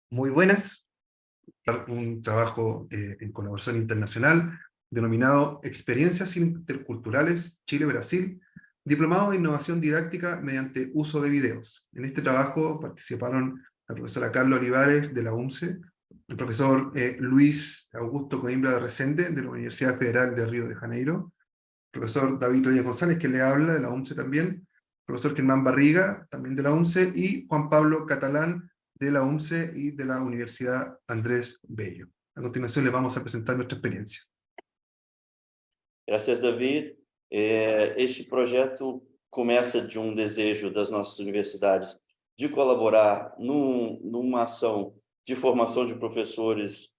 Muy buenas, un trabajo en colaboración internacional denominado Experiencias Interculturales Chile-Brasil, diplomado de innovación didáctica mediante uso de videos. En este trabajo participaron la profesora Carla Olivares de la UNCE, el profesor Luis Augusto Coimbra de Resende de la Universidad Federal de Río de Janeiro, el profesor David Reyes González, que le habla, de la UNCE también, el profesor Germán Barriga, también de la UNCE, y Juan Pablo Catalán, de la UNCE y de la Universidad Andrés Bello. A continuación les vamos a presentar nuestra experiencia. Graças, David. Este projeto começa de um desejo das nossas universidades de colaborar numa ação de formação de professores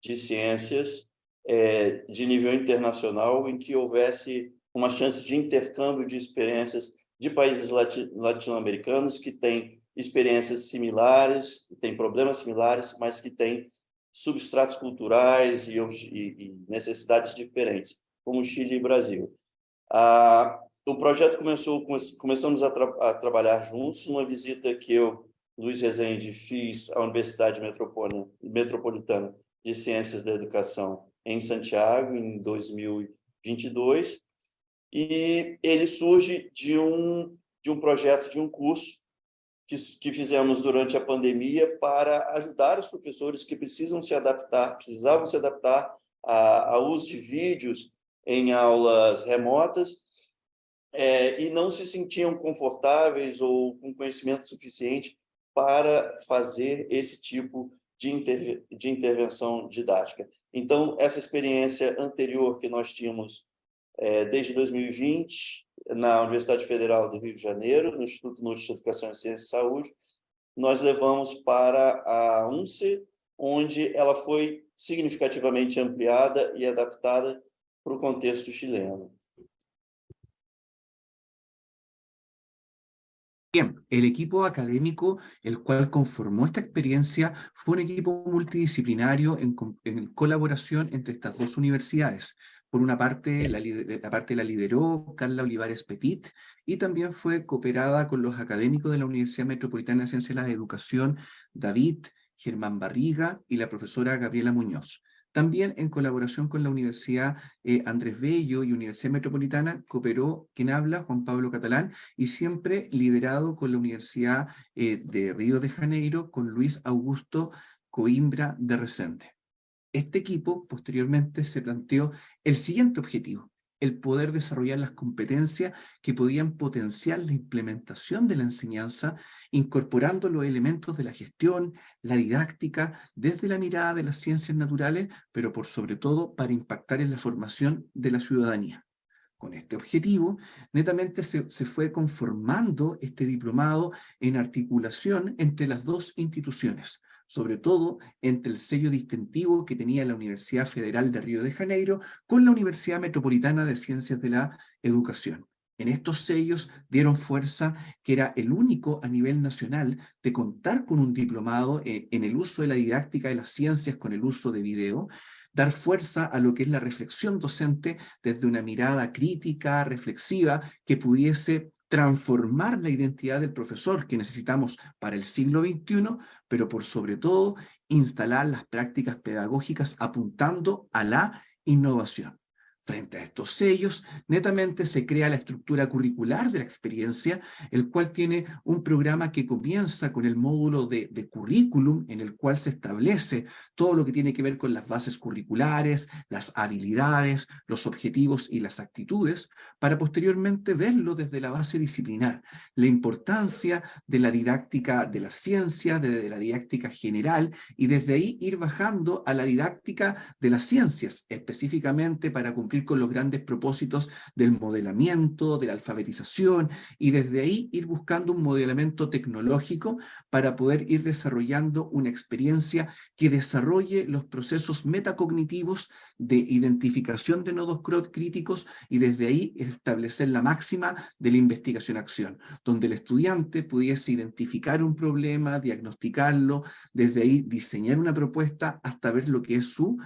de ciências de nível internacional, em que houvesse uma chance de intercâmbio de experiências de países latino-americanos que têm experiências similares, têm problemas similares, mas que têm substratos culturais e necessidades diferentes, como Chile e Brasil. O projeto começamos a trabalhar juntos, numa visita que eu, Luiz Rezende, fiz à Universidade Metropolitana de Ciências da Educação em Santiago, em 2022, e ele surge de um projeto, de um curso que fizemos durante a pandemia para ajudar os professores que precisavam se adaptar ao uso de vídeos em aulas remotas e não se sentiam confortáveis ou com conhecimento suficiente para fazer esse tipo de intervenção didática. Então, essa experiência anterior que nós tínhamos desde 2020, na Universidade Federal do Rio de Janeiro, no Instituto Norte de Educação, Ciência e Saúde, nós levamos para a UNCE, onde ela foi significativamente ampliada e adaptada para o contexto chileno. Bien, el equipo académico, el cual conformó esta experiencia, fue un equipo multidisciplinario en colaboración entre estas dos universidades. Por una parte, la parte la lideró Carla Olivares Petit y también fue cooperada con los académicos de la Universidad Metropolitana de Ciencias de la Educación, David, Germán Barriga y la profesora Gabriela Muñoz. También en colaboración con la Universidad Andrés Bello y Universidad Metropolitana cooperó quien habla, Juan Pablo Catalán, y siempre liderado con la Universidad de Río de Janeiro, con Luis Augusto Coimbra de Resende. Este equipo posteriormente se planteó el siguiente objetivo: el poder desarrollar las competencias que podían potenciar la implementación de la enseñanza, incorporando los elementos de la gestión, la didáctica, desde la mirada de las ciencias naturales, pero por sobre todo para impactar en la formación de la ciudadanía. Con este objetivo, netamente se fue conformando este diplomado en articulación entre las dos instituciones, sobre todo entre el sello distintivo que tenía la Universidad Federal de Río de Janeiro con la Universidad Metropolitana de Ciencias de la Educación. En estos sellos dieron fuerza que era el único a nivel nacional de contar con un diplomado en el uso de la didáctica de las ciencias con el uso de video, dar fuerza a lo que es la reflexión docente desde una mirada crítica, reflexiva, que pudiese transformar la identidad del profesor que necesitamos para el siglo XXI, pero por sobre todo instalar las prácticas pedagógicas apuntando a la innovación. Frente a estos sellos, netamente se crea la estructura curricular de la experiencia, el cual tiene un programa que comienza con el módulo de currículum, en el cual se establece todo lo que tiene que ver con las bases curriculares, las habilidades, los objetivos y las actitudes, para posteriormente verlo desde la base disciplinar, la importancia de la didáctica de la ciencia, de la didáctica general, y desde ahí ir bajando a la didáctica de las ciencias, específicamente para cumplir con los grandes propósitos del modelamiento, de la alfabetización, y desde ahí ir buscando un modelamiento tecnológico para poder ir desarrollando una experiencia que desarrolle los procesos metacognitivos de identificación de nodos críticos y desde ahí establecer la máxima de la investigación-acción, donde el estudiante pudiese identificar un problema, diagnosticarlo, desde ahí diseñar una propuesta hasta ver lo que es su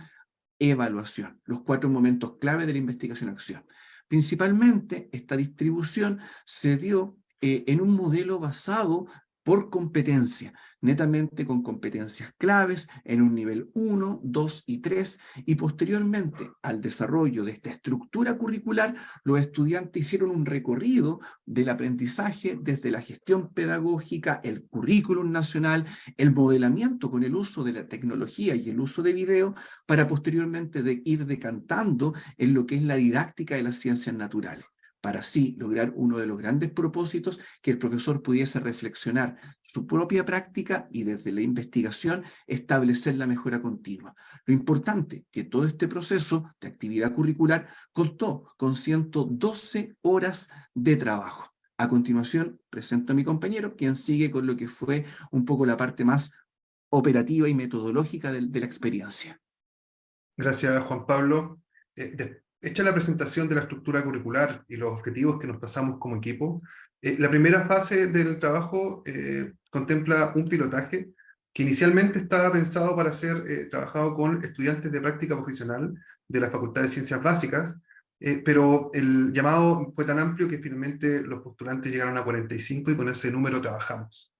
evaluación, los 4 momentos clave de la investigación-acción. Principalmente, esta distribución se dio en un modelo basado por competencia, netamente con competencias claves en un nivel 1, 2 y 3, y posteriormente al desarrollo de esta estructura curricular, los estudiantes hicieron un recorrido del aprendizaje desde la gestión pedagógica, el currículum nacional, el modelamiento con el uso de la tecnología y el uso de video, para posteriormente ir decantando en lo que es la didáctica de las ciencias naturales, para así lograr uno de los grandes propósitos, que el profesor pudiese reflexionar su propia práctica y desde la investigación establecer la mejora continua. Lo importante, que todo este proceso de actividad curricular contó con 112 horas de trabajo. A continuación, presento a mi compañero, quien sigue con lo que fue un poco la parte más operativa y metodológica de la experiencia. Gracias, Juan Pablo. Hecha la presentación de la estructura curricular y los objetivos que nos trazamos como equipo, la primera fase del trabajo contempla un pilotaje que inicialmente estaba pensado para ser trabajado con estudiantes de práctica profesional de la Facultad de Ciencias Básicas, pero el llamado fue tan amplio que finalmente los postulantes llegaron a 45 y con ese número trabajamos.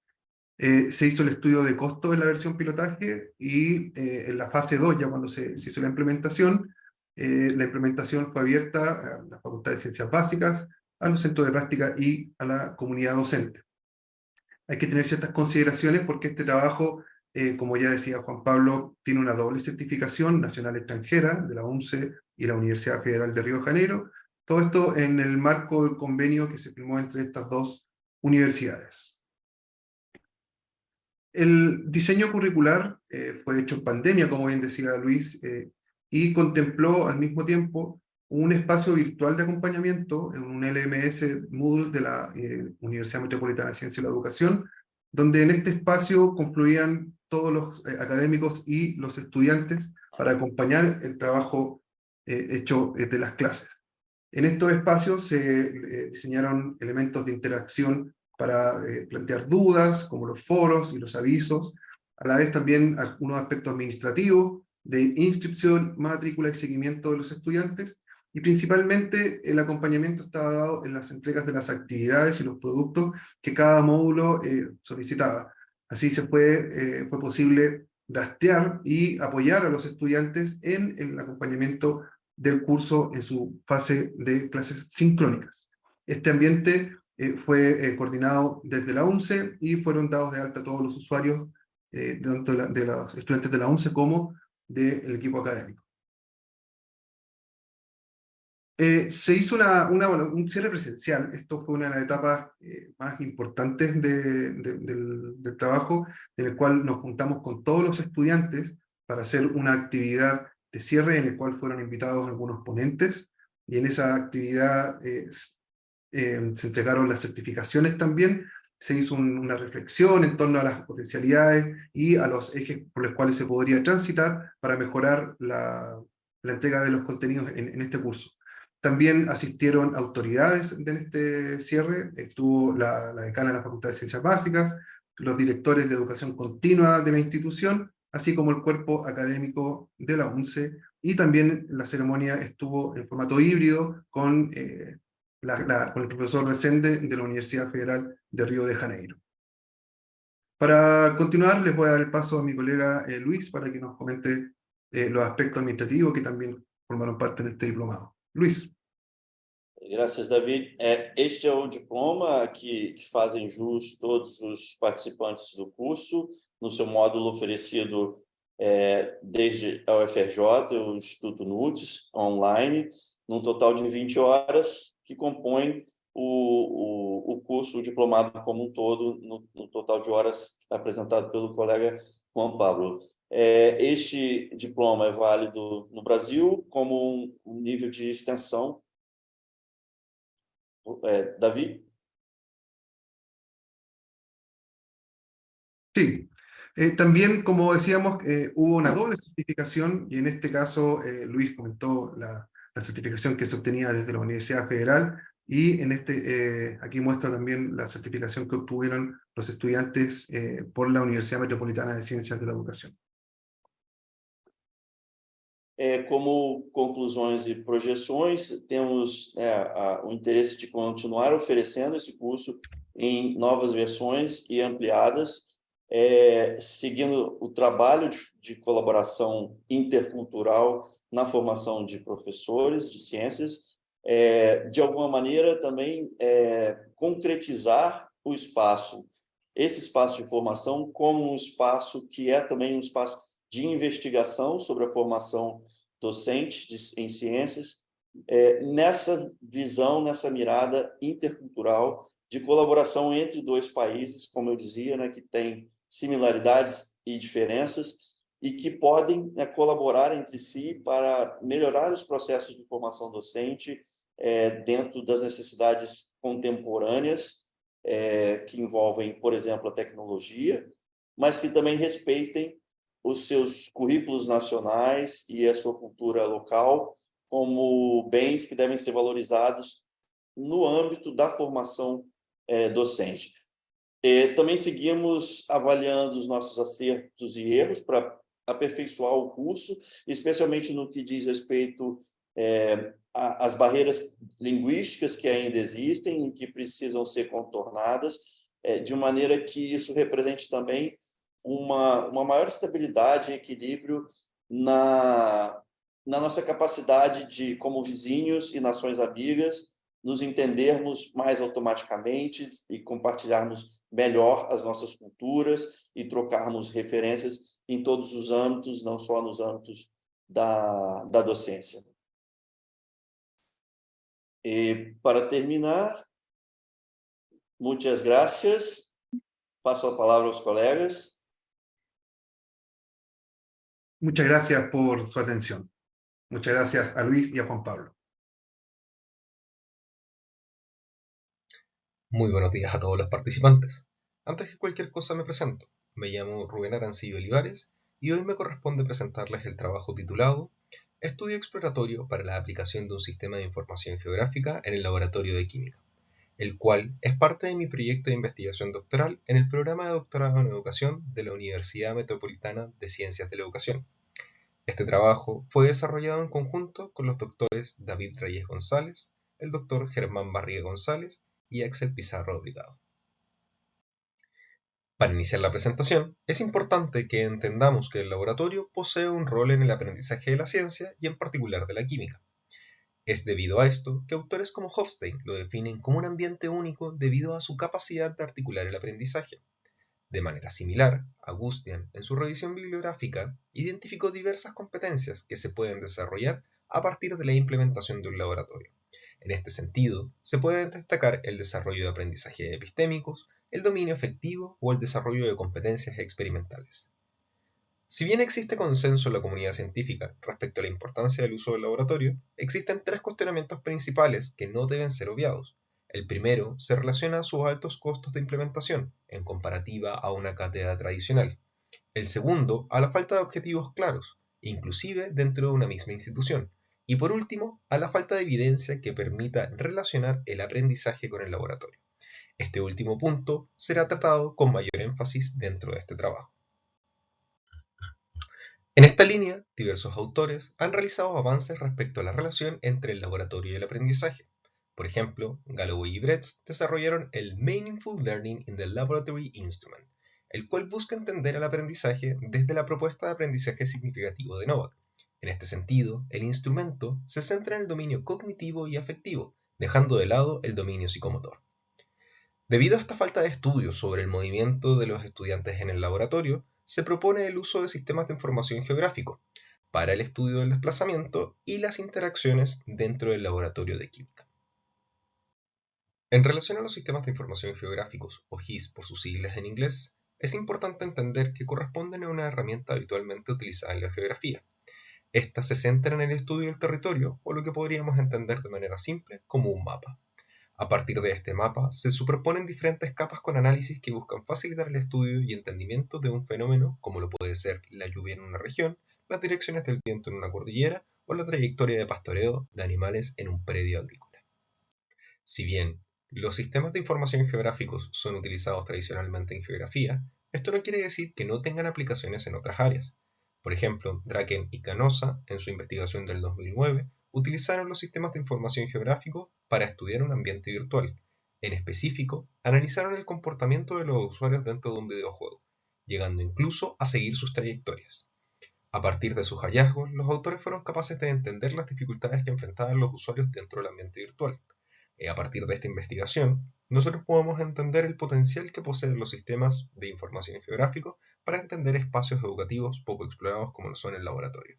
Se hizo el estudio de costo en la versión pilotaje y en la fase 2, ya cuando se hizo la implementación fue abierta a la Facultad de Ciencias Básicas, a los centros de práctica y a la comunidad docente. Hay que tener ciertas consideraciones porque este trabajo, como ya decía Juan Pablo, tiene una doble certificación nacional extranjera de la UNCE y la Universidad Federal de Río de Janeiro, todo esto en el marco del convenio que se firmó entre estas dos universidades. El diseño curricular fue hecho en pandemia, como bien decía Luis, y contempló al mismo tiempo un espacio virtual de acompañamiento en un LMS Moodle de la Universidad Metropolitana de Ciencia y la Educación, donde en este espacio confluían todos los académicos y los estudiantes para acompañar el trabajo hecho de las clases. En estos espacios se diseñaron elementos de interacción para plantear dudas, como los foros y los avisos, a la vez también algunos aspectos administrativos de inscripción, matrícula y seguimiento de los estudiantes, y principalmente el acompañamiento estaba dado en las entregas de las actividades y los productos que cada módulo solicitaba. Así fue posible rastrear y apoyar a los estudiantes en el acompañamiento del curso en su fase de clases sincrónicas. Este ambiente fue coordinado desde la UNCE y fueron dados de alta todos los usuarios, tanto de los estudiantes de la UNCE como del equipo académico. Se hizo un cierre presencial. Esto fue una de las etapas más importantes del trabajo, en el cual nos juntamos con todos los estudiantes para hacer una actividad de cierre en el cual fueron invitados algunos ponentes, y en esa actividad se entregaron las certificaciones también, se hizo una reflexión en torno a las potencialidades y a los ejes por los cuales se podría transitar para mejorar la entrega de los contenidos en este curso. También asistieron autoridades en este cierre, estuvo la decana de la Facultad de Ciencias Básicas, los directores de educación continua de la institución, así como el cuerpo académico de la UNCE, y también la ceremonia estuvo en formato híbrido con el profesor Resende de la Universidad Federal de Río de Janeiro. Para continuar, les voy a dar el paso a mi colega Luis para que nos comente los aspectos administrativos que también formaron parte de este diplomado. Luis. Graças, David. Este é o diploma que fazem jus todos os participantes do curso, no seu módulo oferecido desde a UFRJ, o Instituto NUTES, online, num total de 20 horas, que compõem o curso, o diplomado como um todo, no total de horas apresentado pelo colega Juan Pablo. Este diploma é válido no Brasil como um nível de extensão. David. Sí, también, como decíamos, hubo una doble certificación, y en este caso Luis comentó la certificación que se obtenía desde la Universidad Federal, y aquí muestra también la certificación que obtuvieron los estudiantes por la Universidad Metropolitana de Ciencias de la Educación. Como conclusões e projeções, temos o interesse de continuar oferecendo esse curso em novas versões e ampliadas, seguindo o trabalho de colaboração intercultural na formação de professores de ciências, de alguma maneira também concretizar o espaço, esse espaço de formação, como um espaço que é também um espaço de investigação sobre a formação docente em ciências, nessa visão, nessa mirada intercultural de colaboração entre dois países, como eu dizia, né, que tem similaridades e diferenças e que podem, né, colaborar entre si para melhorar os processos de formação docente dentro das necessidades contemporâneas, que envolvem, por exemplo, a tecnologia, mas que também respeitem os seus currículos nacionais e a sua cultura local como bens que devem ser valorizados no âmbito da formação docente. Também seguimos avaliando os nossos acertos e erros para aperfeiçoar o curso, especialmente no que diz respeito às barreiras linguísticas que ainda existem e que precisam ser contornadas, de maneira que isso represente também uma maior estabilidade e equilíbrio na nossa capacidade de, como vizinhos e nações amigas, nos entendermos mais automaticamente e compartilharmos melhor as nossas culturas e trocarmos referências em todos os âmbitos, não só nos âmbitos da docência. E, para terminar, muitas gracias. Passo a palavra aos colegas. Muchas gracias por su atención. Muchas gracias a Luis y a Juan Pablo. Muy buenos días a todos los participantes. Antes que cualquier cosa me presento. Me llamo Rubén Arancibia Olivares y hoy me corresponde presentarles el trabajo titulado Estudio exploratorio para la aplicación de un sistema de información geográfica en el laboratorio de química, el cual es parte de mi proyecto de investigación doctoral en el programa de doctorado en educación de la Universidad Metropolitana de Ciencias de la Educación. Este trabajo fue desarrollado en conjunto con los doctores David Reyes González, el doctor Germán Barriga González y Axel Pizarro Obligado. Para iniciar la presentación, es importante que entendamos que el laboratorio posee un rol en el aprendizaje de la ciencia y en particular de la química. Es debido a esto que autores como Hofstein lo definen como un ambiente único debido a su capacidad de articular el aprendizaje. De manera similar, Agustian, en su revisión bibliográfica, identificó diversas competencias que se pueden desarrollar a partir de la implementación de un laboratorio. En este sentido, se pueden destacar el desarrollo de aprendizaje epistémicos, el dominio efectivo o el desarrollo de competencias experimentales. Si bien existe consenso en la comunidad científica respecto a la importancia del uso del laboratorio, existen tres cuestionamientos principales que no deben ser obviados. El primero se relaciona a sus altos costos de implementación, en comparativa a una cátedra tradicional. El segundo, a la falta de objetivos claros, inclusive dentro de una misma institución. Y por último, a la falta de evidencia que permita relacionar el aprendizaje con el laboratorio. Este último punto será tratado con mayor énfasis dentro de este trabajo. En esta línea, diversos autores han realizado avances respecto a la relación entre el laboratorio y el aprendizaje. Por ejemplo, Galloway y Bretz desarrollaron el Meaningful Learning in the Laboratory Instrument, el cual busca entender el aprendizaje desde la propuesta de aprendizaje significativo de Novak. En este sentido, el instrumento se centra en el dominio cognitivo y afectivo, dejando de lado el dominio psicomotor. Debido a esta falta de estudios sobre el movimiento de los estudiantes en el laboratorio, se propone el uso de sistemas de información geográfico para el estudio del desplazamiento y las interacciones dentro del laboratorio de química. En relación a los sistemas de información geográficos, o GIS por sus siglas en inglés, es importante entender que corresponden a una herramienta habitualmente utilizada en la geografía. Esta se centra en el estudio del territorio, o lo que podríamos entender de manera simple como un mapa. A partir de este mapa, se superponen diferentes capas con análisis que buscan facilitar el estudio y entendimiento de un fenómeno como lo puede ser la lluvia en una región, las direcciones del viento en una cordillera o la trayectoria de pastoreo de animales en un predio agrícola. Si bien los sistemas de información geográficos son utilizados tradicionalmente en geografía, esto no quiere decir que no tengan aplicaciones en otras áreas. Por ejemplo, Draken y Canosa, en su investigación del 2009, utilizaron los sistemas de información geográfico para estudiar un ambiente virtual. En específico, analizaron el comportamiento de los usuarios dentro de un videojuego, llegando incluso a seguir sus trayectorias. A partir de sus hallazgos, los autores fueron capaces de entender las dificultades que enfrentaban los usuarios dentro del ambiente virtual. A partir de esta investigación, nosotros podemos entender el potencial que poseen los sistemas de información geográficos para entender espacios educativos poco explorados como lo son el laboratorio.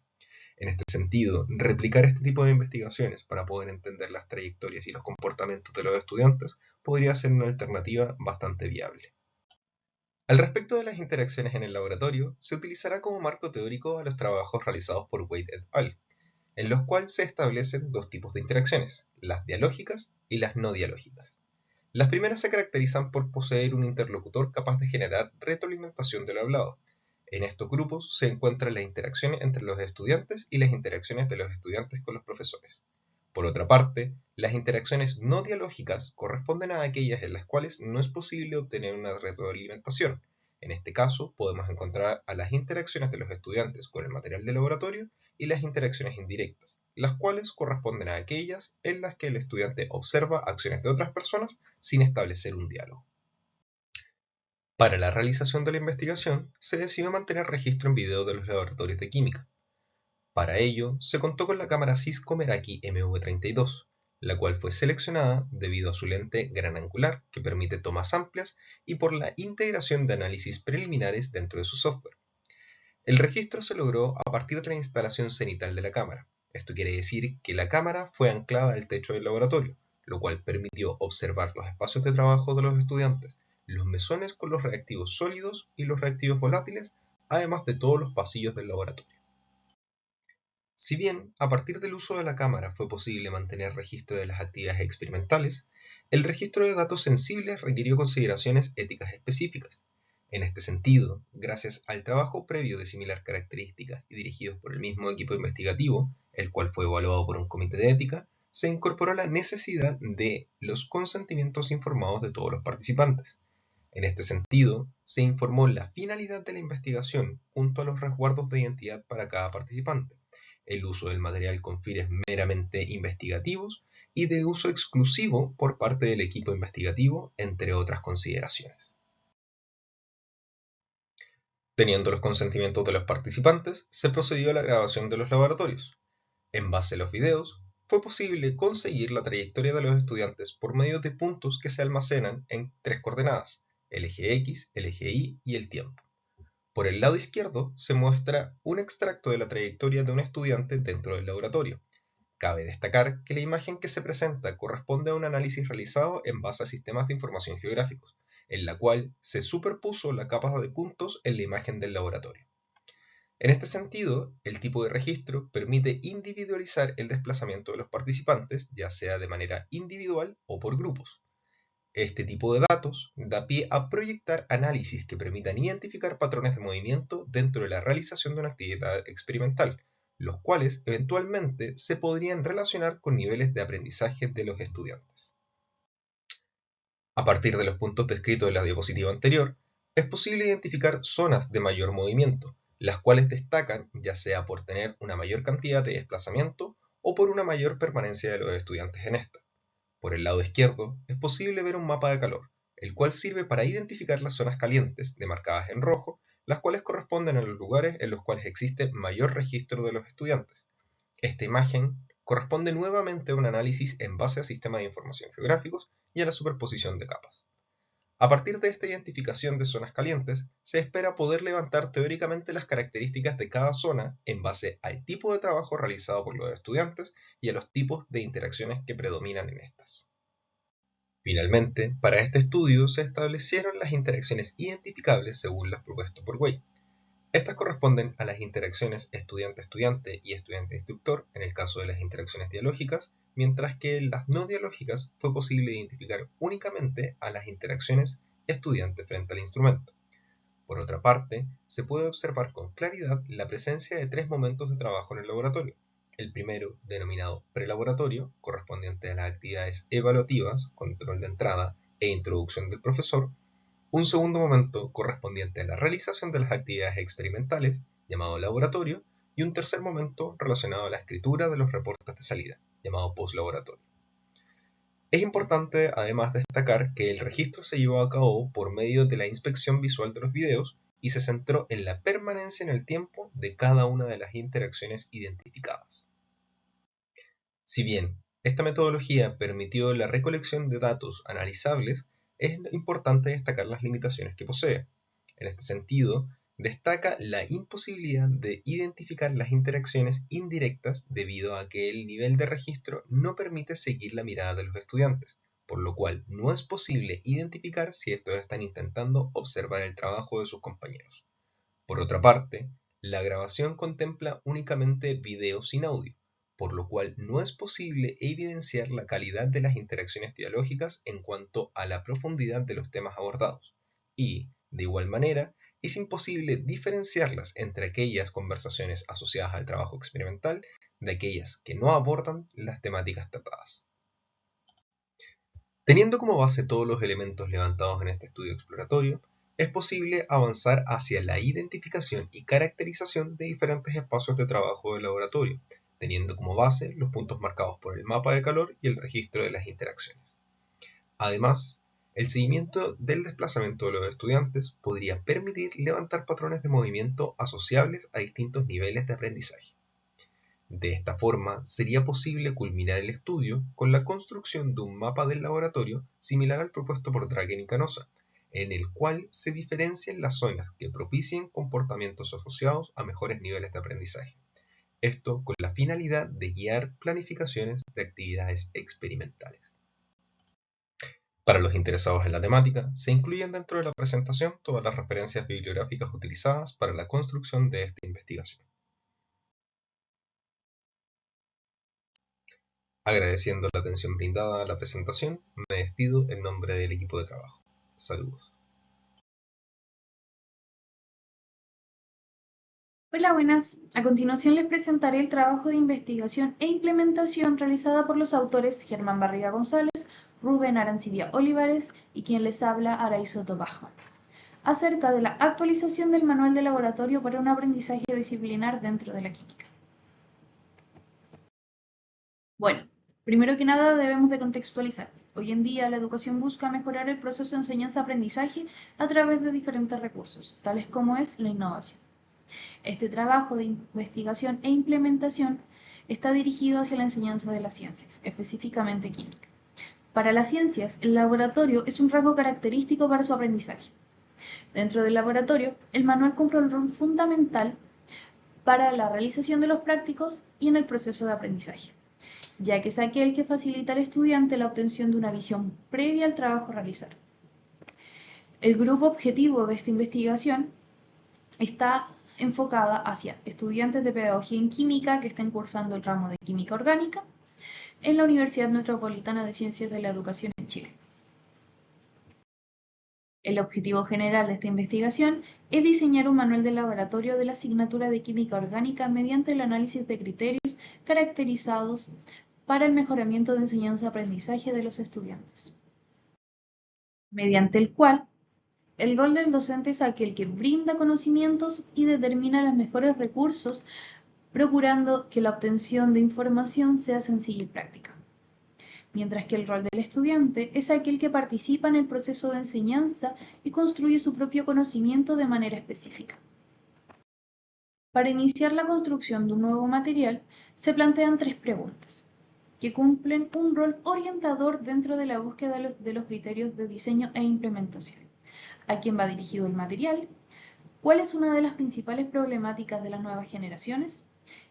En este sentido, replicar este tipo de investigaciones para poder entender las trayectorias y los comportamientos de los estudiantes podría ser una alternativa bastante viable. Al respecto de las interacciones en el laboratorio, se utilizará como marco teórico a los trabajos realizados por Wade et al., en los cuales se establecen dos tipos de interacciones, las dialógicas y las no dialógicas. Las primeras se caracterizan por poseer un interlocutor capaz de generar retroalimentación de lo hablado. En estos grupos se encuentran las interacciones entre los estudiantes y las interacciones de los estudiantes con los profesores. Por otra parte, las interacciones no dialógicas corresponden a aquellas en las cuales no es posible obtener una retroalimentación. En este caso, podemos encontrar a las interacciones de los estudiantes con el material de laboratorio y las interacciones indirectas, las cuales corresponden a aquellas en las que el estudiante observa acciones de otras personas sin establecer un diálogo. Para la realización de la investigación, se decidió mantener registro en video de los laboratorios de química. Para ello, se contó con la cámara Cisco Meraki MV32, la cual fue seleccionada debido a su lente gran angular que permite tomas amplias y por la integración de análisis preliminares dentro de su software. El registro se logró a partir de la instalación cenital de la cámara. Esto quiere decir que la cámara fue anclada al techo del laboratorio, lo cual permitió observar los espacios de trabajo de los estudiantes, los mesones con los reactivos sólidos y los reactivos volátiles, además de todos los pasillos del laboratorio. Si bien a partir del uso de la cámara fue posible mantener registro de las actividades experimentales, el registro de datos sensibles requirió consideraciones éticas específicas. En este sentido, gracias al trabajo previo de similar característica y dirigidos por el mismo equipo investigativo, el cual fue evaluado por un comité de ética, se incorporó la necesidad de los consentimientos informados de todos los participantes. En este sentido, se informó la finalidad de la investigación junto a los resguardos de identidad para cada participante, el uso del material con fines meramente investigativos y de uso exclusivo por parte del equipo investigativo, entre otras consideraciones. Teniendo los consentimientos de los participantes, se procedió a la grabación de los laboratorios. En base a los videos, fue posible conseguir la trayectoria de los estudiantes por medio de puntos que se almacenan en tres coordenadas, el eje X, el eje Y y el tiempo. Por el lado izquierdo se muestra un extracto de la trayectoria de un estudiante dentro del laboratorio. Cabe destacar que la imagen que se presenta corresponde a un análisis realizado en base a sistemas de información geográficos, en la cual se superpuso la capa de puntos en la imagen del laboratorio. En este sentido, el tipo de registro permite individualizar el desplazamiento de los participantes, ya sea de manera individual o por grupos. Este tipo de datos da pie a proyectar análisis que permitan identificar patrones de movimiento dentro de la realización de una actividad experimental, los cuales eventualmente se podrían relacionar con niveles de aprendizaje de los estudiantes. A partir de los puntos descritos en la diapositiva anterior, es posible identificar zonas de mayor movimiento, las cuales destacan ya sea por tener una mayor cantidad de desplazamiento o por una mayor permanencia de los estudiantes en esta. Por el lado izquierdo es posible ver un mapa de calor, el cual sirve para identificar las zonas calientes, demarcadas en rojo, las cuales corresponden a los lugares en los cuales existe mayor registro de los estudiantes. Esta imagen corresponde nuevamente a un análisis en base a sistemas de información geográficos y a la superposición de capas. A partir de esta identificación de zonas calientes, se espera poder levantar teóricamente las características de cada zona en base al tipo de trabajo realizado por los estudiantes y a los tipos de interacciones que predominan en estas. Finalmente, para este estudio se establecieron las interacciones identificables según las propuestas por Wade. Estas corresponden a las interacciones estudiante-estudiante y estudiante-instructor en el caso de las interacciones dialógicas, mientras que en las no dialógicas fue posible identificar únicamente a las interacciones estudiante frente al instrumento. Por otra parte, se puede observar con claridad la presencia de tres momentos de trabajo en el laboratorio. El primero, denominado prelaboratorio, correspondiente a las actividades evaluativas, control de entrada e introducción del profesor. Un segundo momento correspondiente a la realización de las actividades experimentales, llamado laboratorio, y un tercer momento relacionado a la escritura de los reportes de salida, llamado postlaboratorio. Es importante además destacar que el registro se llevó a cabo por medio de la inspección visual de los videos y se centró en la permanencia en el tiempo de cada una de las interacciones identificadas. Si bien esta metodología permitió la recolección de datos analizables, es importante destacar las limitaciones que posee. En este sentido, destaca la imposibilidad de identificar las interacciones indirectas debido a que el nivel de registro no permite seguir la mirada de los estudiantes, por lo cual no es posible identificar si estos están intentando observar el trabajo de sus compañeros. Por otra parte, la grabación contempla únicamente video sin audio, por lo cual no es posible evidenciar la calidad de las interacciones dialógicas en cuanto a la profundidad de los temas abordados, y, de igual manera, es imposible diferenciarlas entre aquellas conversaciones asociadas al trabajo experimental de aquellas que no abordan las temáticas tratadas. Teniendo como base todos los elementos levantados en este estudio exploratorio, es posible avanzar hacia la identificación y caracterización de diferentes espacios de trabajo del laboratorio, teniendo como base los puntos marcados por el mapa de calor y el registro de las interacciones. Además, el seguimiento del desplazamiento de los estudiantes podría permitir levantar patrones de movimiento asociables a distintos niveles de aprendizaje. De esta forma, sería posible culminar el estudio con la construcción de un mapa del laboratorio similar al propuesto por Draken y Canosa, en el cual se diferencian las zonas que propicien comportamientos asociados a mejores niveles de aprendizaje. Esto con la finalidad de guiar planificaciones de actividades experimentales. Para los interesados en la temática, se incluyen dentro de la presentación todas las referencias bibliográficas utilizadas para la construcción de esta investigación. Agradeciendo la atención brindada a la presentación, me despido en nombre del equipo de trabajo. Saludos. Hola, buenas. A continuación les presentaré el trabajo de investigación e implementación realizada por los autores Germán Barriga González, Rubén Arancibia Olivares y quien les habla, Araizoto Bachmann, acerca de la actualización del manual de laboratorio para un aprendizaje disciplinar dentro de la química. Bueno, primero que nada debemos de contextualizar. Hoy en día la educación busca mejorar el proceso de enseñanza-aprendizaje a través de diferentes recursos, tales como es la innovación. Este trabajo de investigación e implementación está dirigido hacia la enseñanza de las ciencias, específicamente química. Para las ciencias, el laboratorio es un rango característico para su aprendizaje. Dentro del laboratorio, el manual cumple un rol fundamental para la realización de los prácticos y en el proceso de aprendizaje, ya que es aquel que facilita al estudiante la obtención de una visión previa al trabajo a realizar. El grupo objetivo de esta investigación está enfocada hacia estudiantes de pedagogía en química que estén cursando el ramo de química orgánica en la Universidad Metropolitana de Ciencias de la Educación en Chile. El objetivo general de esta investigación es diseñar un manual de laboratorio de la asignatura de química orgánica mediante el análisis de criterios caracterizados para el mejoramiento de enseñanza-aprendizaje de los estudiantes, mediante el cual el rol del docente es aquel que brinda conocimientos y determina los mejores recursos, procurando que la obtención de información sea sencilla y práctica. Mientras que el rol del estudiante es aquel que participa en el proceso de enseñanza y construye su propio conocimiento de manera específica. Para iniciar la construcción de un nuevo material, se plantean 3 preguntas, que cumplen un rol orientador dentro de la búsqueda de los criterios de diseño e implementación. ¿A quién va dirigido el material? ¿Cuál es una de las principales problemáticas de las nuevas generaciones?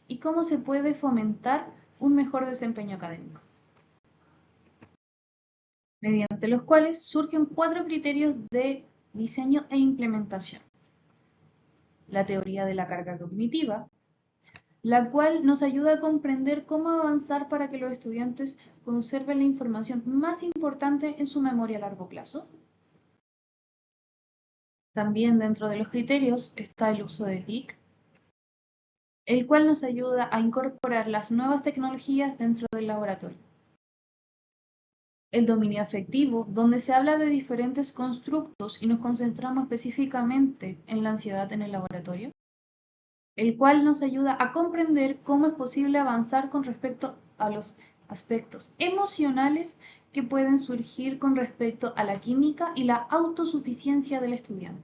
¿Y cómo se puede fomentar un mejor desempeño académico? Mediante los cuales surgen 4 criterios de diseño e implementación. La teoría de la carga cognitiva, la cual nos ayuda a comprender cómo avanzar para que los estudiantes conserven la información más importante en su memoria a largo plazo. También dentro de los criterios está el uso de TIC, el cual nos ayuda a incorporar las nuevas tecnologías dentro del laboratorio. El dominio afectivo, donde se habla de diferentes constructos y nos concentramos específicamente en la ansiedad en el laboratorio, el cual nos ayuda a comprender cómo es posible avanzar con respecto a los aspectos emocionales que pueden surgir con respecto a la química y la autosuficiencia del estudiante.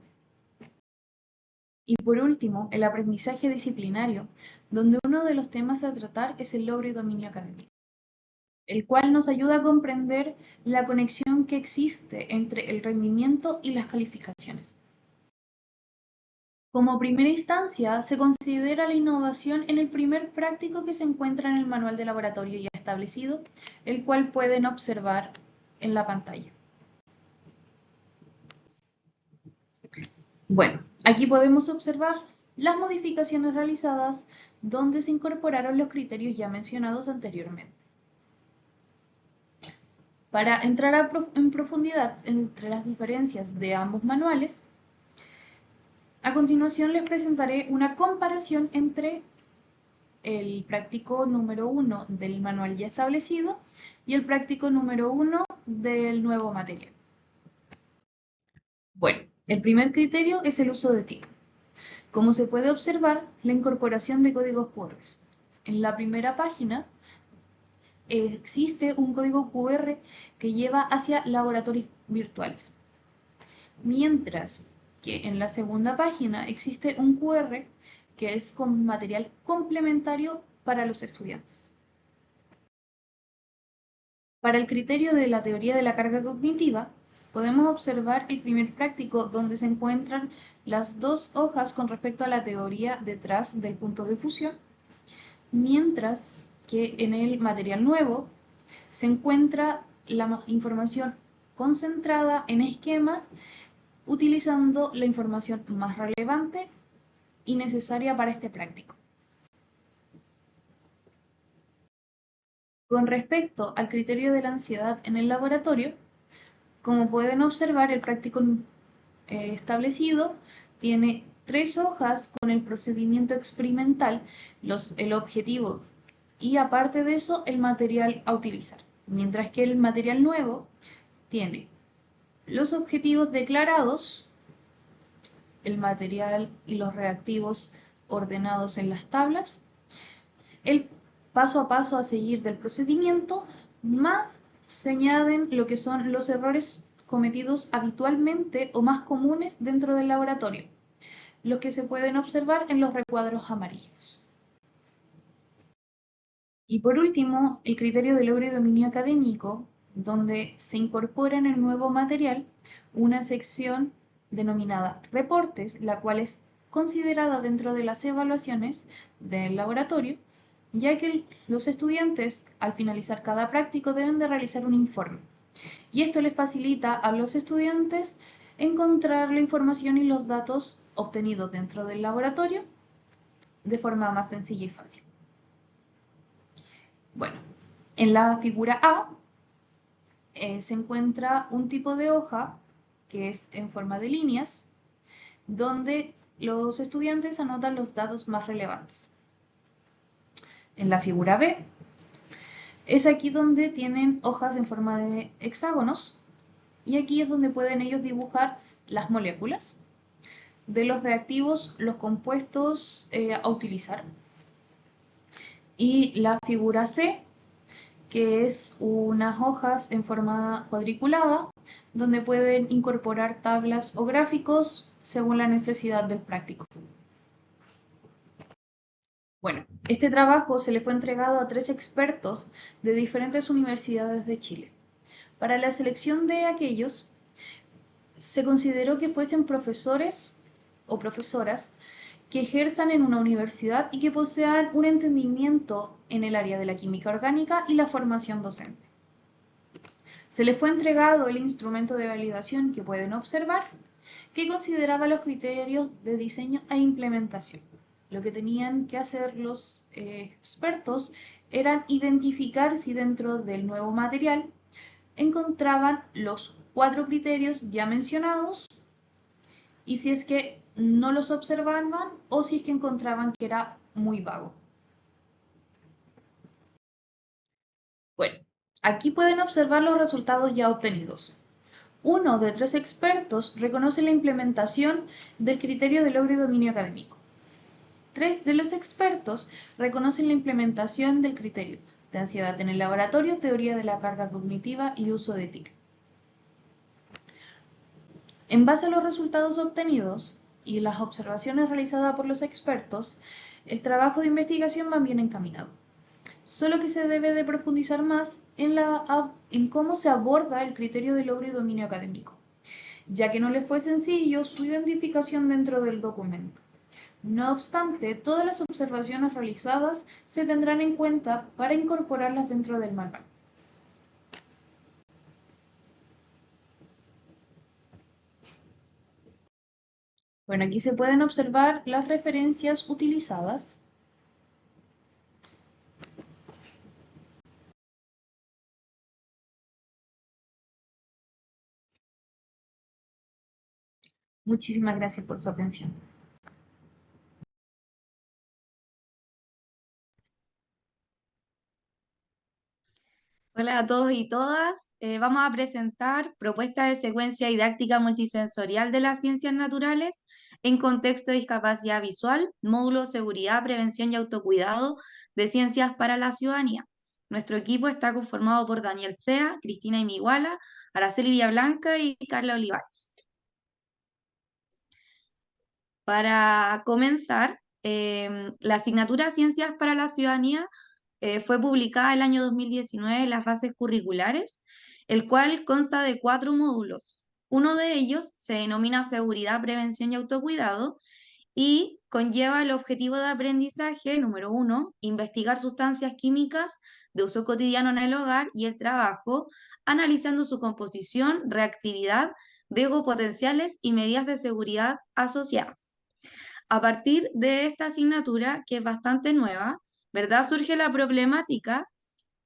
Y por último, el aprendizaje disciplinario, donde uno de los temas a tratar es el logro y dominio académico, el cual nos ayuda a comprender la conexión que existe entre el rendimiento y las calificaciones. Como primera instancia, se considera la innovación en el primer práctico que se encuentra en el manual de laboratorio ya establecido, el cual pueden observar en la pantalla. Bueno, aquí podemos observar las modificaciones realizadas donde se incorporaron los criterios ya mencionados anteriormente. Para entrar en profundidad entre las diferencias de ambos manuales, a continuación les presentaré una comparación entre el práctico número 1 del manual ya establecido y el práctico número 1 del nuevo material. Bueno, el primer criterio es el uso de TIC. Como se puede observar, la incorporación de códigos QR. En la primera página existe un código QR que lleva hacia laboratorios virtuales, mientras que en la segunda página existe un QR que es con material complementario para los estudiantes. Para el criterio de la teoría de la carga cognitiva, podemos observar el primer práctico donde se encuentran las dos hojas con respecto a la teoría detrás del punto de fusión, mientras que en el material nuevo se encuentra la información concentrada en esquemas utilizando la información más relevante y necesaria para este práctico. Con respecto al criterio de la ansiedad en el laboratorio, como pueden observar, el práctico establecido tiene 3 hojas con el procedimiento experimental, el objetivo y aparte de eso el material a utilizar, mientras que el material nuevo tiene los objetivos declarados, el material y los reactivos ordenados en las tablas, el paso a paso a seguir del procedimiento, más se añaden lo que son los errores cometidos habitualmente o más comunes dentro del laboratorio, los que se pueden observar en los recuadros amarillos. Y por último, el criterio de logro y dominio académico, donde se incorpora en el nuevo material una sección denominada reportes, la cual es considerada dentro de las evaluaciones del laboratorio, ya que los estudiantes al finalizar cada práctico deben de realizar un informe. Y esto les facilita a los estudiantes encontrar la información y los datos obtenidos dentro del laboratorio de forma más sencilla y fácil. Bueno, en la figura A se encuentra un tipo de hoja que es en forma de líneas, donde los estudiantes anotan los datos más relevantes. En la figura B es aquí donde tienen hojas en forma de hexágonos y aquí es donde pueden ellos dibujar las moléculas de los reactivos, los compuestos a utilizar. Y la figura C, que es unas hojas en forma cuadriculada, donde pueden incorporar tablas o gráficos según la necesidad del práctico. Bueno, este trabajo se le fue entregado a 3 expertos de diferentes universidades de Chile. Para la selección de aquellos, se consideró que fuesen profesores o profesoras que ejerzan en una universidad y que posean un entendimiento en el área de la química orgánica y la formación docente. Se les fue entregado el instrumento de validación que pueden observar, que consideraba los criterios de diseño e implementación. Lo que tenían que hacer los expertos era identificar si dentro del nuevo material encontraban los 4 criterios ya mencionados y si es que no los observaban o si es que encontraban que era muy vago. Bueno, aquí pueden observar los resultados ya obtenidos. 1 de 3 expertos reconoce la implementación del criterio de logro y dominio académico. 3 de los expertos reconocen la implementación del criterio de ansiedad en el laboratorio, teoría de la carga cognitiva y uso de TIC. En base a los resultados obtenidos y las observaciones realizadas por los expertos, el trabajo de investigación va bien encaminado. Solo que se debe de profundizar más en cómo se aborda el criterio de logro y dominio académico, ya que no le fue sencillo su identificación dentro del documento. No obstante, todas las observaciones realizadas se tendrán en cuenta para incorporarlas dentro del manual. Bueno, aquí se pueden observar las referencias utilizadas. Muchísimas gracias por su atención. Hola a todos y todas. Vamos a presentar propuestas de secuencia didáctica multisensorial de las ciencias naturales en contexto de discapacidad visual, módulo seguridad, prevención y autocuidado de ciencias para la ciudadanía. Nuestro equipo está conformado por Daniel Sea, Cristina Imiguala, Araceli Villablanca y Carla Olivares. Para comenzar, la asignatura Ciencias para la Ciudadanía fue publicada el año 2019 en las bases curriculares, el cual consta de 4 módulos. Uno de ellos se denomina Seguridad, Prevención y Autocuidado y conlleva el objetivo de aprendizaje, número 1, investigar sustancias químicas de uso cotidiano en el hogar y el trabajo, analizando su composición, reactividad, riesgos potenciales y medidas de seguridad asociadas. A partir de esta asignatura, que es bastante nueva, ¿verdad? Surge la problemática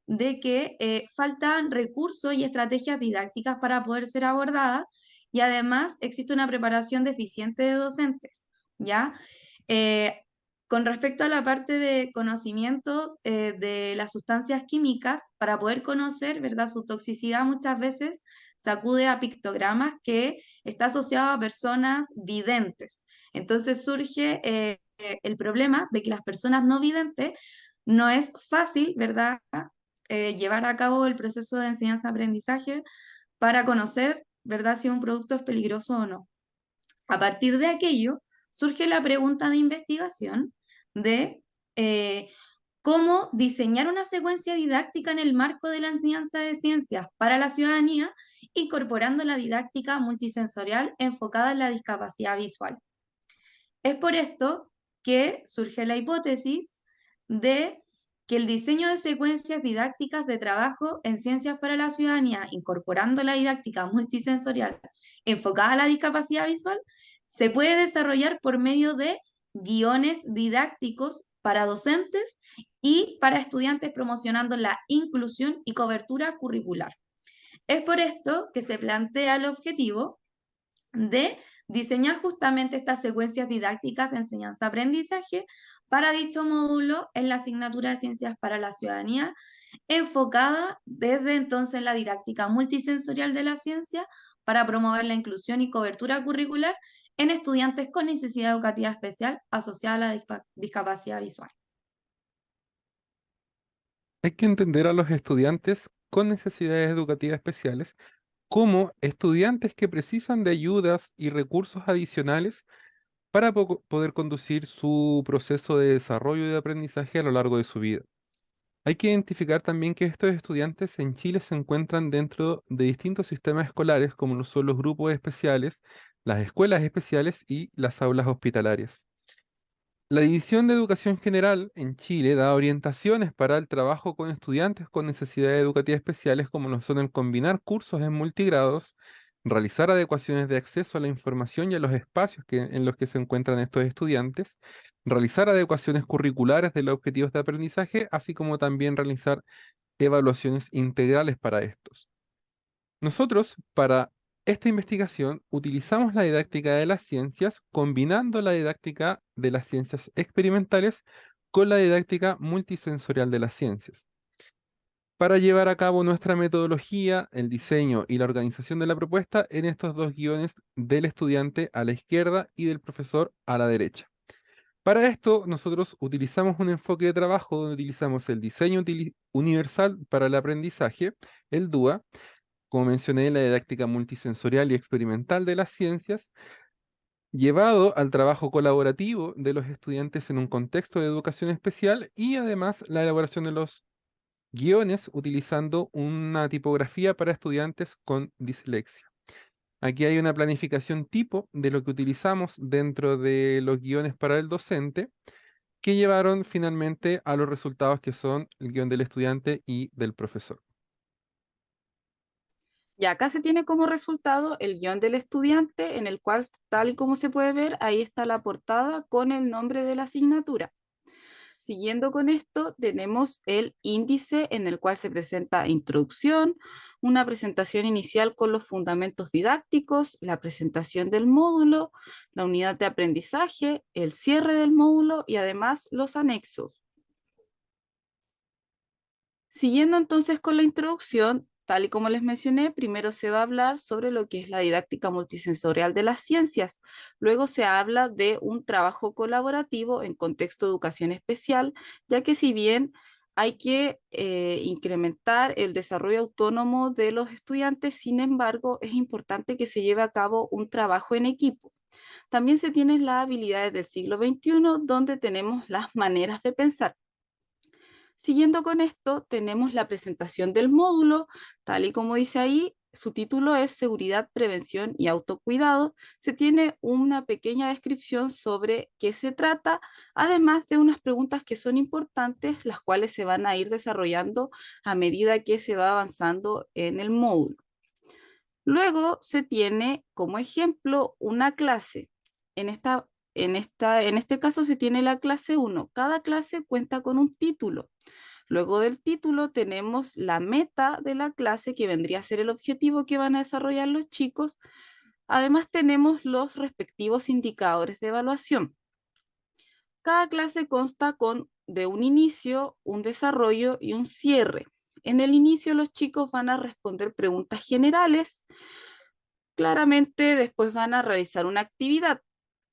de que faltan recursos y estrategias didácticas para poder ser abordadas y además existe una preparación deficiente de docentes, ¿ya? Con respecto a la parte de conocimientos de las sustancias químicas, para poder conocer, ¿verdad?, su toxicidad muchas veces se acude a pictogramas que está asociado a personas videntes. Entonces surge el problema de que las personas no videntes no es fácil, ¿verdad?, llevar a cabo el proceso de enseñanza-aprendizaje para conocer, ¿verdad?, si un producto es peligroso o no. A partir de aquello, surge la pregunta de investigación de cómo diseñar una secuencia didáctica en el marco de la enseñanza de ciencias para la ciudadanía, incorporando la didáctica multisensorial enfocada en la discapacidad visual. Es por esto que surge la hipótesis de que el diseño de secuencias didácticas de trabajo en ciencias para la ciudadanía, incorporando la didáctica multisensorial enfocada a la discapacidad visual, se puede desarrollar por medio de guiones didácticos para docentes y para estudiantes, promocionando la inclusión y cobertura curricular. Es por esto que se plantea el objetivo de diseñar justamente estas secuencias didácticas de enseñanza-aprendizaje para dicho módulo en la asignatura de Ciencias para la Ciudadanía, enfocada desde entonces en la didáctica multisensorial de la ciencia para promover la inclusión y cobertura curricular en estudiantes con necesidad educativa especial asociada a la discapacidad visual. Hay que entender a los estudiantes con necesidades educativas especiales como estudiantes que precisan de ayudas y recursos adicionales para poder conducir su proceso de desarrollo y de aprendizaje a lo largo de su vida. Hay que identificar también que estos estudiantes en Chile se encuentran dentro de distintos sistemas escolares, como lo son los grupos especiales, las escuelas especiales y las aulas hospitalarias. La División de Educación General en Chile da orientaciones para el trabajo con estudiantes con necesidades educativas especiales, como lo son el combinar cursos en multigrados, realizar adecuaciones de acceso a la información y a los espacios en los que se encuentran estos estudiantes, realizar adecuaciones curriculares de los objetivos de aprendizaje, así como también realizar evaluaciones integrales para estos. Nosotros, para esta investigación, utilizamos la didáctica de las ciencias, combinando la didáctica de las ciencias experimentales con la didáctica multisensorial de las ciencias. Para llevar a cabo nuestra metodología, el diseño y la organización de la propuesta en estos 2 guiones del estudiante a la izquierda y del profesor a la derecha. Para esto, nosotros utilizamos un enfoque de trabajo donde utilizamos el diseño universal para el aprendizaje, el DUA, como mencioné, la didáctica multisensorial y experimental de las ciencias, llevado al trabajo colaborativo de los estudiantes en un contexto de educación especial y además la elaboración de los guiones utilizando una tipografía para estudiantes con dislexia. Aquí hay una planificación tipo de lo que utilizamos dentro de los guiones para el docente, que llevaron finalmente a los resultados que son el guión del estudiante y del profesor. Y acá se tiene como resultado el guión del estudiante, en el cual, tal y como se puede ver, ahí está la portada con el nombre de la asignatura. Siguiendo con esto, tenemos el índice en el cual se presenta introducción, una presentación inicial con los fundamentos didácticos, la presentación del módulo, la unidad de aprendizaje, el cierre del módulo y además los anexos. Siguiendo entonces con la introducción, tal y como les mencioné, primero se va a hablar sobre lo que es la didáctica multisensorial de las ciencias. Luego se habla de un trabajo colaborativo en contexto de educación especial, ya que si bien hay que incrementar el desarrollo autónomo de los estudiantes, sin embargo, es importante que se lleve a cabo un trabajo en equipo. También se tienen las habilidades del siglo XXI, donde tenemos las maneras de pensar. Siguiendo con esto, tenemos la presentación del módulo, tal y como dice ahí, su título es Seguridad, Prevención y Autocuidado. Se tiene una pequeña descripción sobre qué se trata, además de unas preguntas que son importantes, las cuales se van a ir desarrollando a medida que se va avanzando en el módulo. Luego se tiene como ejemplo una clase. En este caso se tiene la clase 1. Cada clase cuenta con un título. Luego del título tenemos la meta de la clase, que vendría a ser el objetivo que van a desarrollar los chicos. Además tenemos los respectivos indicadores de evaluación. Cada clase consta de un inicio, un desarrollo y un cierre. En el inicio los chicos van a responder preguntas generales. Claramente después van a realizar una actividad.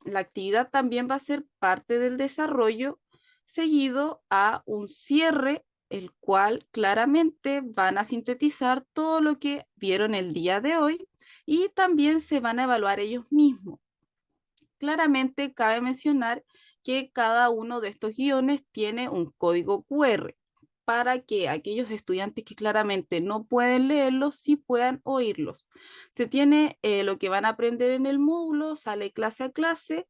La actividad también va a ser parte del desarrollo, seguido a un cierre, el cual claramente van a sintetizar todo lo que vieron el día de hoy y también se van a evaluar ellos mismos. Claramente cabe mencionar que cada uno de estos guiones tiene un código QR para que aquellos estudiantes que claramente no pueden leerlos sí puedan oírlos. Se tiene lo que van a aprender en el módulo, sale clase a clase,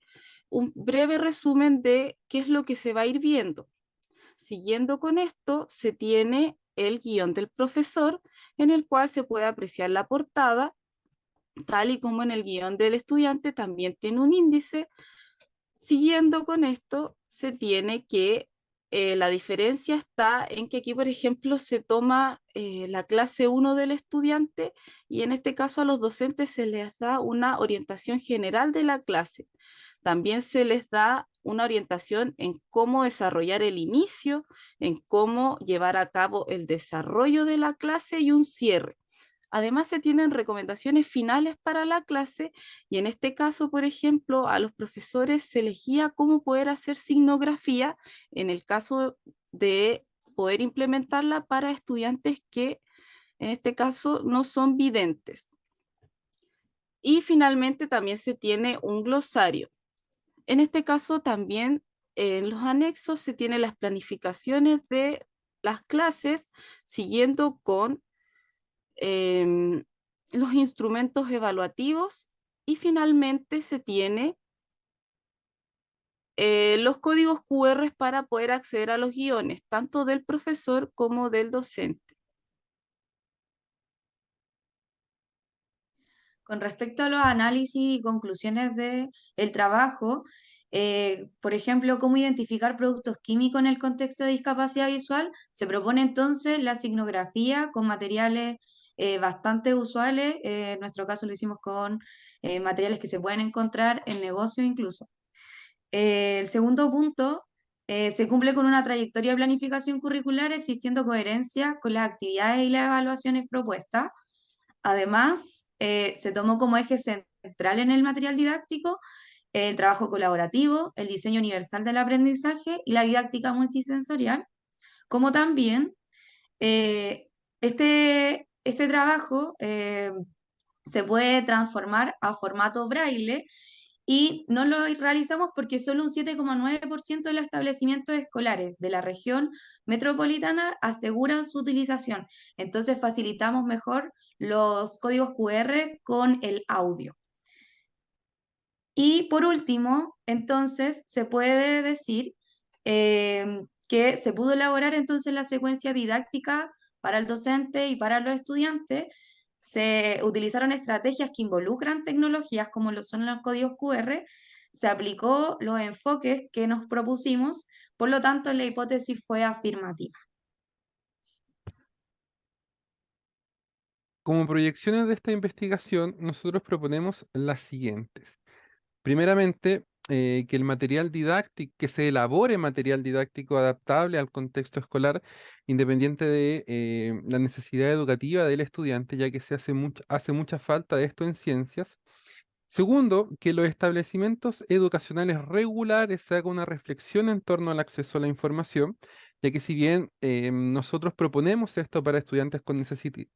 un breve resumen de qué es lo que se va a ir viendo. Siguiendo con esto, se tiene el guión del profesor, en el cual se puede apreciar la portada, tal y como en el guión del estudiante también tiene un índice. Siguiendo con esto, se tiene que la diferencia está en que aquí, por ejemplo, se toma la clase 1 del estudiante y en este caso a los docentes se les da una orientación general de la clase. También se les da una orientación en cómo desarrollar el inicio, en cómo llevar a cabo el desarrollo de la clase y un cierre. Además, se tienen recomendaciones finales para la clase y en este caso, por ejemplo, a los profesores se les guía cómo poder hacer signografía en el caso de poder implementarla para estudiantes que en este caso no son videntes. Y finalmente también se tiene un glosario. En este caso también en los anexos se tienen las planificaciones de las clases siguiendo con los instrumentos evaluativos y finalmente se tiene los códigos QR para poder acceder a los guiones, tanto del profesor como del docente. Con respecto a los análisis y conclusiones del trabajo, por ejemplo, cómo identificar productos químicos en el contexto de discapacidad visual, se propone entonces la signografía con materiales bastante usuales. En nuestro caso lo hicimos con materiales que se pueden encontrar en negocio incluso. El segundo punto, se cumple con una trayectoria de planificación curricular existiendo coherencia con las actividades y las evaluaciones propuestas. Además, se tomó como eje central en el material didáctico el trabajo colaborativo, el diseño universal del aprendizaje y la didáctica multisensorial, como también este trabajo se puede transformar a formato braille y no lo realizamos porque solo un 7,9% de los establecimientos escolares de la región metropolitana aseguran su utilización. Entonces facilitamos mejor los códigos QR con el audio. Y por último, entonces se puede decir que se pudo elaborar entonces la secuencia didáctica para el docente y para los estudiantes. Se utilizaron estrategias que involucran tecnologías como lo son los códigos QR, se aplicó los enfoques que nos propusimos, por lo tanto la hipótesis fue afirmativa. Como proyecciones de esta investigación, nosotros proponemos las siguientes. Primeramente, que el material didáctico, que se elabore material didáctico adaptable al contexto escolar, independiente de la necesidad educativa del estudiante, ya que hace mucha falta de esto en ciencias. Segundo, que los establecimientos educacionales regulares se haga una reflexión en torno al acceso a la información, ya que si bien nosotros proponemos esto para estudiantes con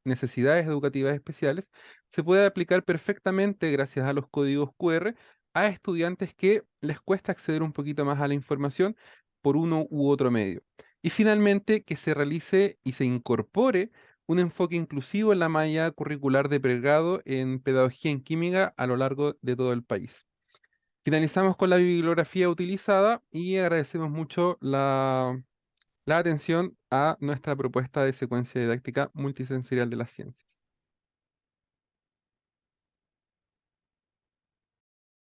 necesidades educativas especiales, se puede aplicar perfectamente gracias a los códigos QR a estudiantes que les cuesta acceder un poquito más a la información por uno u otro medio. Y finalmente, que se realice y se incorpore un enfoque inclusivo en la malla curricular de pregrado en pedagogía en química a lo largo de todo el país. Finalizamos con la bibliografía utilizada y agradecemos mucho la atención a nuestra propuesta de secuencia didáctica multisensorial de las ciencias.